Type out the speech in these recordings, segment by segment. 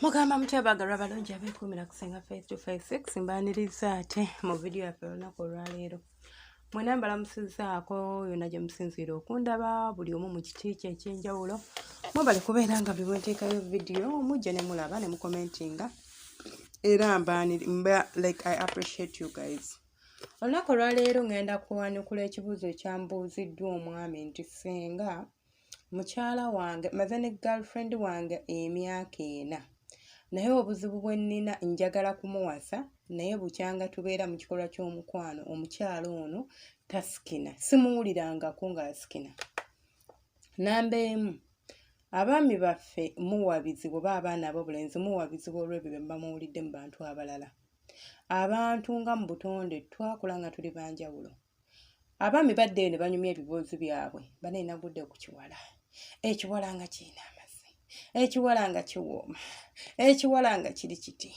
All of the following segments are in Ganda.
Mugamba mutyabagalwa balungi abeekuumira ku Senga face to face mbaaniriza ate mu vidiyo yaffe olunaku olwaleero. Mwena mbalamusizaako yonna gye musinziira okundaba buli omu mu kiti kye eky'enjawulo. Mwebale kubeera nga buli bwe nteekayo vidiyo mujja ne mulaba ne mukomentinga era like I appreciate you guys. Olunaku olwaleero ngenda kuwanukula ekibuuzo ekyambuuziddwa omwami nti Senga mukyala wange maze ne girlfriend wange emyaka 4 naye obuzibu bwe nnina njagala kumuwasa naye bukyanga tubeera mu kikolwa ky'omukwano omukyala ono tasikina simuwulirangako ng'asikina. Namba emu, abaami baffe muwabizibwa oba abaana ab'obulenzi muwabizibwa olw'ebyo bye muba muwulidde mu bantu abalala. Abantu nga mu butonde twakula nga tuli banjawulo. Abaami baddeyo ne banyumya ebibuuzi byabwe baneenna gudde ku kiwala. Ekiwala nga kirina amazzi, ekiwala nga kiwooma, ekiwala nga kiri kiti.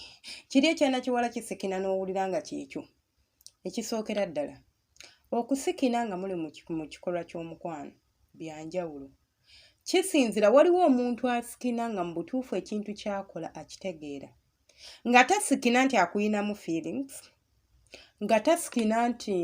Kiri ekyana kiwala kisikina n'owulira nga kyekyo. Ekisookera ddala, okusikina nga muli mu kikolwa ky'omukwano byanjawulo. Kisinzira waliwo omuntu asikina nga mu butuufu ekintu ky'akola akitegeera. Nga tasikina nti akuyinamu feelings, nga tasikina nti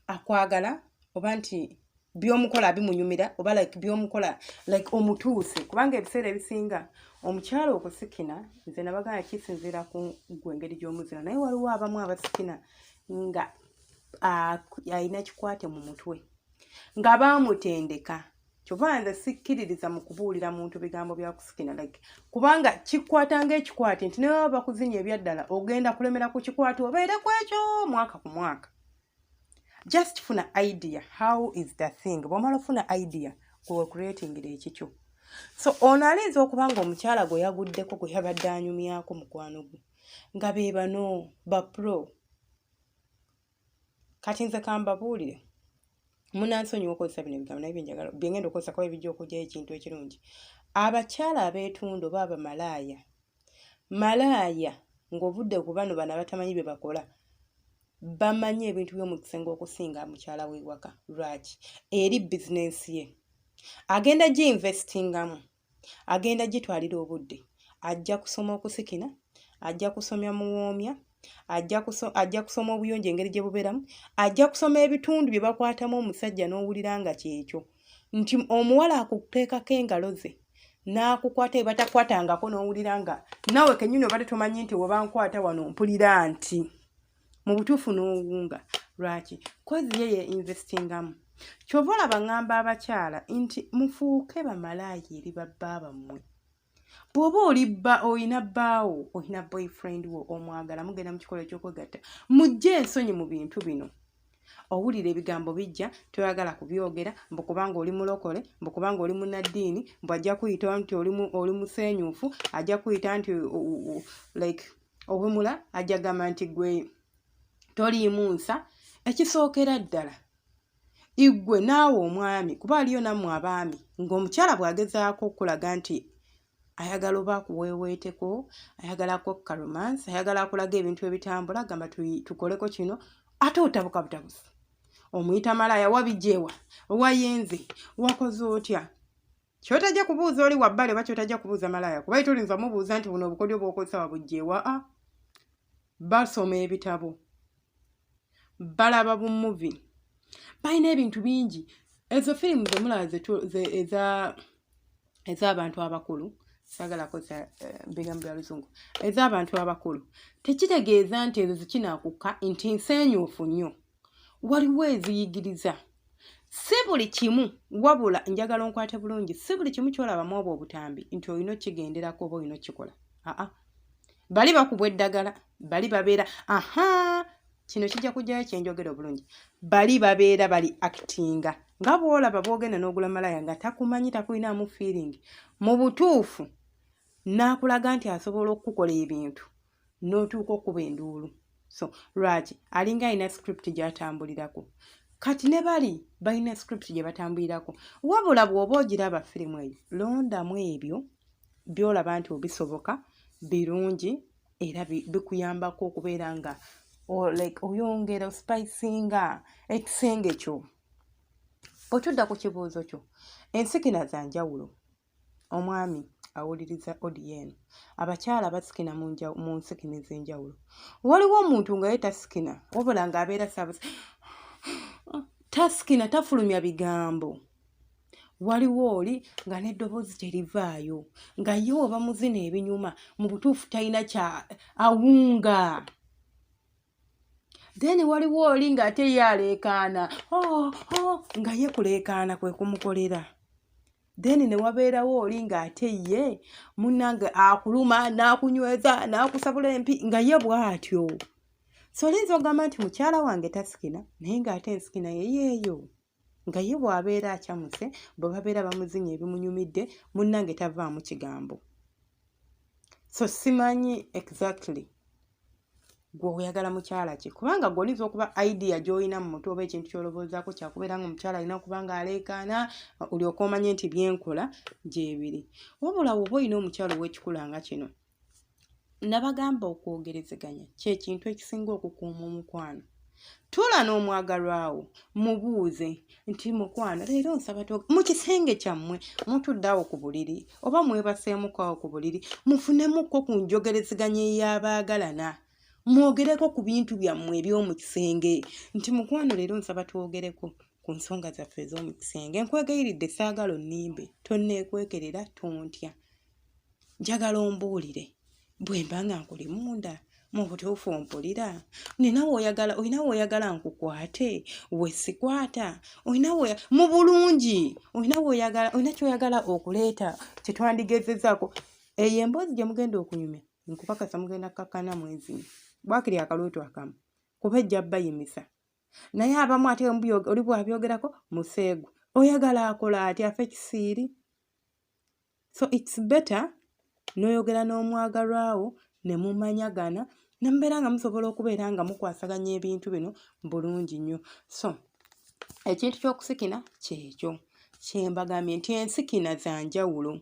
akwagala oba nti byomukola bimunyumira oba like byomukola like omutuuse, kubanga ebiseera ebisinga omukyala okusikina nze nabagana kisinzira ku engeri gy'omuzina, naye waliwo abamu abasikina nga alina kikwate mu mutwe nga baamutendeka. Kyova nze sikkiririza mu kubuulira muntu bigambo bya kusikina like kubanga kikwata ng'ekikwate nti naye bakuzinya ebyaddala ogenda kulemera ku kikwate obeere ku ekyo mwaka ku mwaka. Just funa idea how is the thing. Bw'omala ofuna idea gwe creatingira ekikyo. So ono alinza okuba nga omukyala gwe yaguddeko gwe yabadde anyumyako mukwano gwe nga be bano ba pro. Kati nze kambabuulire munansonyiwa okozesa bino ebigambo naye byenjagala byengenda okozesa kuba ebijja okugyayo ekintu ekirungi. Abakyala abeetundu oba abamalaaya ng'ovudde ku bano bano abatamanyi bye bakola bamanyi ebintu by'omu kisenge okusinga mukyala w'ewaka. Lwaki? Eri bizinensi ye agenda ginvestingamu, agenda gitwalira obudde, ajja kusoma okusikina, ajja kusomya muwoomya, ajja kusoma obuyonjo engeri gye bubeeramu, ajja kusoma ebitundu bye bakwatamu omusajja n'owulira nga kyekyo. Nti omuwala akuteekako engalo ze n'akukwata bye batakwatangako n'owulira nga naawe kennyini obadde tomanyi nti we bankwata wano mpulira nti mu butuufu n'owunga. Lwaki? Kozi ye investingamu. Kyova olaba ngamba abakyala nti mufuuke bamalaaya eri babba bammwe. Bw'oba olina bbaawo, olina boyfriend wo omwagala mugenda mu kikola eky'okwegatta, mujje ensonyi mu bintu bino. Owulira ebigambo bijja toyagala kubyogera mbu kubanga oli mulokole, mbu kubanga oli munnaddiini, mbu ajja kuyita nti oli musenyuufu, ajja kuyita nti like obumula, ajja gamba nti gwe toliimu nsa. Ekisookera ddala igwe naawe omwami kuba aliyo nammwe abaami ng'omukyala bw'agezaako okulaga nti ayagala oba akuweeweeteko, ayagala kokka romance, ayagala akulaga ebintu ebitambula, gamba tukoleko kino, ate otabuka butabuzi. Omuyita malaaya wabijeewa, wayenze, wakoze otya. Kyotajja kubuuza oli wabbale oba kyotajja kubuuza malaaya kuba tolinza mubuuza nti buno obukodyo bw'okozesa wabujjeewa. Basoma ebitabo, balaba bu movie, balina ebintu bingi. Ezo firimu ze mulaba ez'abantu abakulu, sagala koza bigambo bya Luzungu, ez'abantu abakulu tekitegeeza nti ezo zikinaakuka nti nsenyuufu nnyo. Waliwo eziyigiriza. Si buli kimu wabula njagala onkwate bulungi, si buli kimu kyolabamu obwo obutambi nti olina okigenderako oba olina okikola. Bali bakubwa eddagala, bali babeera kino kijja kujjayo kyenjogera obulungi. Bali babeera bali actinga nga bw'olaba bw'ogenda n'ogula malaaya nga takumanyi takulinaamu feeling. Mu butuufu n'akulaga nti asobola okukola ebintu n'otuuka okuba enduulu. So lwaki? Alinga alina script gy'atambulirako. Kati ne bali balina script gye batambulirako. Wabula bw'oba ogiraba firimu eyo londamu ebyo by'olaba nti obisoboka birungi era bikuyambako okubeera nga like oyongera spicinga ekisenge kyo. Otudda ku kibuuzo kyo, ensikina za njawulo. omwami awuliriza audio eno abakyala basikina mu nsikina ez'enjawulo. Waliwo omuntu nga ye tasikina wabula ng'abeera tasikina tafulumya bigambo. Waliwo oli nga n'eddoboozi terivaayo nga ye oba muzina ebinyuma mu butuufu talina kya awunga. Then waliwo oli ng'ate ye aleekaana nga ye kuleekaana kwe kumukolera. Then ne wabeerawo oli ng'ate ye munnange akuluma n'akunyweza n'akusabula empi nga ye bw'atyo. So olinza ogamba nti mukyala wange tasikina naye ng'ate ensikina ye yeeyo nga ye bw'abeera akyamuse bwe babeera bamuzinya ebimunyumidde munnange tavaamu kigambo. So simanyi exactly gwe oyagala mukyala ki kubanga gw'olinza okuba idea gy'olina mu mutwe oba ekintu ky'olowoozaako kyakubeera nga omukyala alina okuba ng'aleekaana olyoke omanye nti byenkola gyebiri. Wabula oba olina omukyala ow'ekikula nga kino nabagamba okwogerezeganya kyekintu ekisinga okukuuma omukwano. Tuula n'omwagalwawo mubuuze nti mukwano leero nsaba mu kisenge kyammwe mutuddeawo ku buliri oba mwebaseemukawo ku buliri mufunemukko ku njogerezeganya ey'abaagalana mwogereko ku bintu byammwe eby'omu kisenge nti mukwano leero nsaba twogereko ku nsonga zaffe ez'omu kisenge. Nkwegayiridde saagala onnimbe tonneekwekerera tontya njagala ombuulire bwe mba nga nkuli munda mu butuufu ompulira olina woyagala nkukwate wesikwata mu bulungi olina kyoyagala okuleeta kyetwandigezezaako. Eyo emboozi gye mugenda okunyumya nkupakasa mugenda kukakkana mwezi bwakiri akalooto akamu kuba ejja bayimisa naye abamu ate oli bw'abyogerako museegu oyagala akola ati afe kisiiri. So it's better n'oyogera n'omwagalwawo ne mumanyagana ne mubeera nga musobola okubeera nga mukwasaganya ebintu bino bulungi nnyo. So ekintu ky'okusikina kyekyo kyembagambye nti ensikina za njawulo.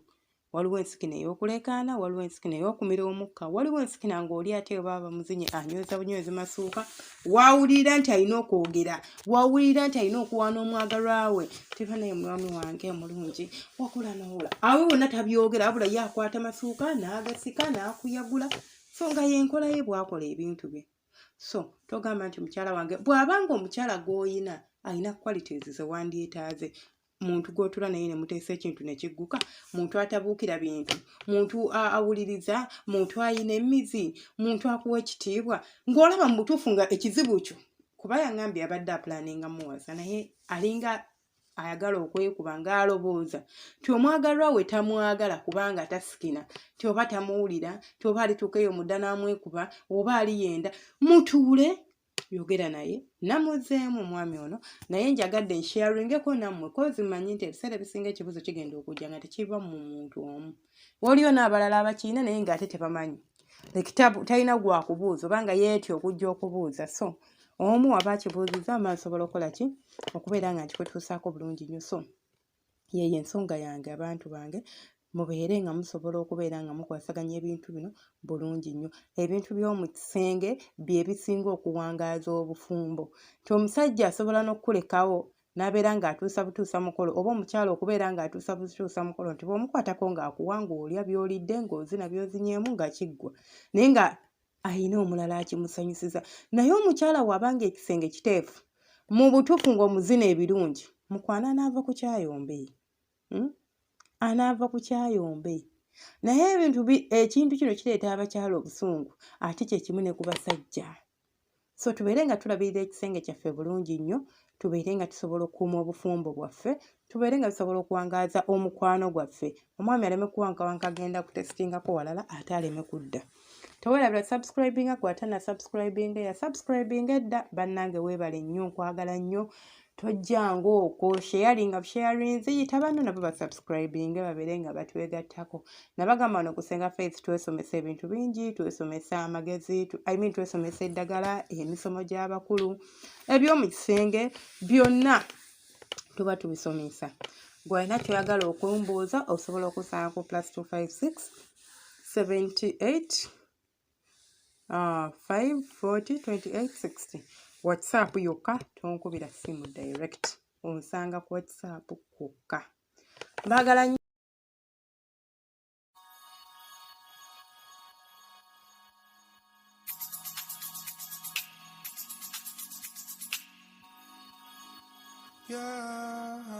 Waliwo ensikina ey'okuleekaana, waliwo ensikina ey'okumira omukka, waliwo ensikina ng'oli ate baba bamuzinye anyweza bunywezi masuuka waawulira nti alina okwogera waawulira nti alina okuwaana omwagalwawe tiva naye mwami wange omulungi wakola n'owola awe wonna tabyogera wabula ye akwata masuuka n'agasika n'akuyagula. So nga yenkola ye bw'akola ebintu bye. So togamba nti mukyala wange bw'abanga omukyala gw'oyina alina qualities ze wandyetaaze muntu gw'otula naye ne muteesa ekintu ne kigguka, muntu atabuukira bintu, muntu awuliriza, muntu ayina emmizi, muntu akuwa ekitiibwa ng'olaba mu butuufu nga ekizibu kyo kuba yangambye abadde apulaninga muwasa naye alinga ayagala okwekuba ng'alobooza ti omwagalwawe tamwagala kubanga tasikina ti oba tamuwulira ti oba alituuka eyo mudda n'amwekuba oba aliyenda mutuule yogera naye namuzeemu omwami ono naye njagadde nsharingeko nammwe kozi mmanyi nti ebiseera bisinga ekibuzo kigenda okujja nga tekiva mu muntu omu. Waliyo n'abalala abakiina naye ng'ate tebamanyi ekitabu talina gwakubuuza obanga yeetyo okujja okubuuza. So omu aba akibuuziza asobola okukola ki okubeera nga nkikutuusaako bulungi nnyo. So yeyo ensonga yange abantu bange mubeere nga musobola okubeera nga mukwasaganya ebintu bino bulungi nnyo. Ebintu by'omu kisenge bye bisinga okuwangaaza obufumbo. Ti omusajja asobola n'okukulekawo n'abeera ng'atuusa butuusa mukolo oba omukyala okubeera ng'atuusa butuusa mukolo nti bw'omukwatako ng'akuwa ng'olya by'olidde ng'ozina by'ozinyeemu nga kiggwa naye nga ayina omulala akimusanyusiza. Naye omukyala bw'abanga ekisenge kiteefu mu butuufu ng'omuzina ebirungi mukwana anaava ku kyayombe anaava ku kyayombe. Naye ekintu kino kireeta abakyala obusungu ate kye kimu ne ku basajja. So tubeere nga tulabirira ekisenge kyaffe bulungi nnyo, tubeere nga tusobola okukuuma obufumbo bwaffe, tubeere nga tusobola okuwangaaza omukwano gwaffe. Omwami aleme kuwankawanka agenda kutesitingako walala ate aleme kudda. Towerabira subscribinga kwata na subscribinga ya subscribinga edda bannange weebale nnyo nkwagala nnyo. Tojjanga okwo sharinga busharinzi yita banno nabo basubscribinga babeere nga batwegattako. Nabagamba wano ku Senga Faith twesomesa ebintu bingi, twesomesa amagezi, twesomesa eddagala, emisomo gy'abakulu, eby'omu kisenge byonna tuba tubisomesa. Gwe alina kyoyagala okwembuuza osobola okusanga ku +256 78 540 28 60. WhatsApp yokka tonkubira simu direct onsanga ku WhatsApp kwokka. Mbagala Yeah.